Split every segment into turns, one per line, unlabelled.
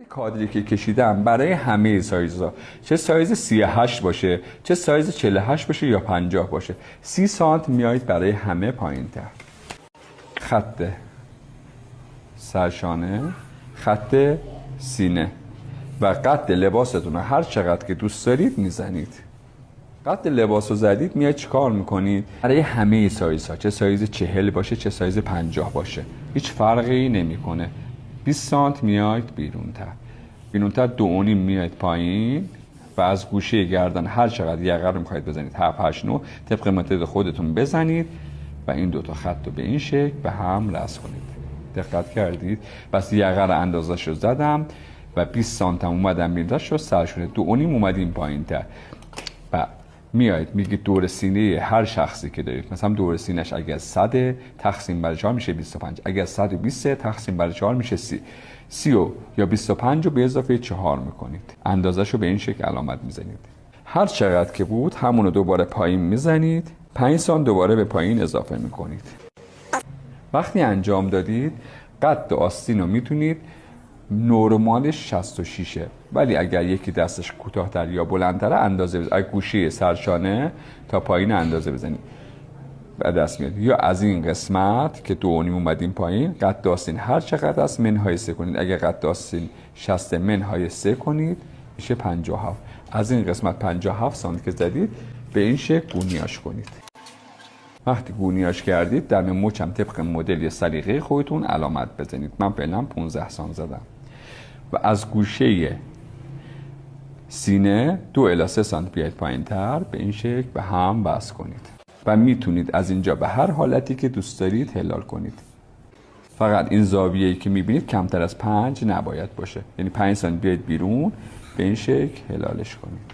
کادری که کشیدم برای همه سایزها، چه سایز 38 باشه، چه سایز 48 باشه یا 50 باشه، 30 سانت میایید برای همه پایین تر. خط سرشانه، خط سینه و قد لباستون رو هر چقدر که دوست دارید میزنید. قد لباس رو زدید، میاد چیکار میکنید؟ برای همه سایزها، چه سایز 40 باشه چه سایز 50 باشه، هیچ فرقی نمیکنه. 20 سانت میاید بیرونتر 2.5 میاید پایین و از گوشه گردن هر چقدر یقه رو میخواید بزنید 7 8 9 طبق متد خودتون بزنید و این دوتا خط رو به این شکل به هم رسم کنید. دقت کردید؟ پس یقه رو اندازه‌شو زدم و 20 سانت هم اومدم بیرونتر شد، سرشونه 2.5 اومدیم پایینتر و میایید میگید دور سینه هر شخصی که دارید، مثلا دور سینه‌اش اگر 100 تقسیم بر 4 میشه 25، اگر 120 تقسیم بر 4 میشه 30 یا 25 رو به اضافه 4 میکنید. اندازه‌شو به این شکل علامت میزنید. هر چقدر که بود همونو دوباره پایین میزنید، 5 سانت دوباره به پایین اضافه میکنید. وقتی انجام دادید قد آستین رو میتونید نورمالش 66، ولی اگر یکی دستش کوتاه‌تر یا بلندتره اندازه بزنید. از گوشه سرشانه تا پایین اندازه بزنید و دست میاد. یا از این قسمت که 2.5 اومدیم پایین، قد آستین هر چقدر است منهای 3 کنید. اگر قد آستین 60 منهای 3 کنید میشه 57. از این قسمت 57 سانتی که زدید به این شکل گونیاش کنید. وقتی گونیاش کردید دم مچم طبق مدل یا سلیقه خودتون علامت بزنید. من فعلا 15 سانت زدم و از گوشه سینه 2 الی 3 سانت بیاید پایینتر به این شکل به هم وصل کنید و میتونید از اینجا به هر حالتی که دوست دارید هلال کنید. فقط این زاویه‌ای که میبینید کمتر از 5 نباید باشه، یعنی 5 سانت بیاید بیرون به این شکل هلالش کنید.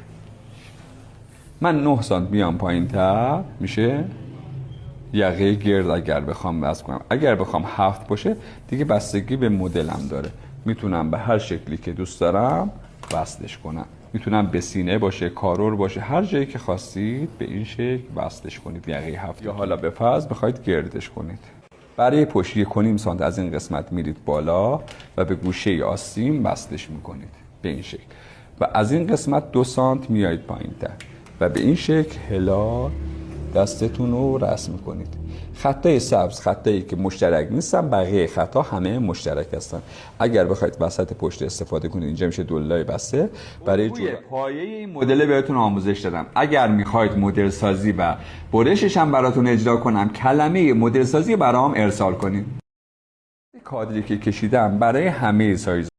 من 9 سانت بیام پایینتر میشه یقه گرد. اگر بخوام وصل کنم، اگر بخوام 7 باشه دیگه بستگی به مدلم داره، میتونم به هر شکلی که دوست دارم وصلش کنم. میتونم به سینه باشه، کارور باشه، هر جایی که خواستید به این شکل وصلش کنید یقه 7. یا حالا به فرض بخواید گردش کنید. برای پشت 1.5 سانت از این قسمت میرید بالا و به گوشه آستین وصلش میکنید به این شکل و از این قسمت 2 سانت میایید پایینتر و به این شکل هلال دستتون رو رسم کنید. خطای سبز خطایی که مشترک نیستن، بقیه خطا همه مشترک هستن. اگر بخواید وسط پشت استفاده کنید اینجا میشه دولای بسته. برای پایه این مدل بهتون آموزش دادم. اگر میخواید مدل سازی و برشش هم براتون اجرا کنم، کلمه مدل سازی برام ارسال کنید. کادری که کشیدم برای همه سایز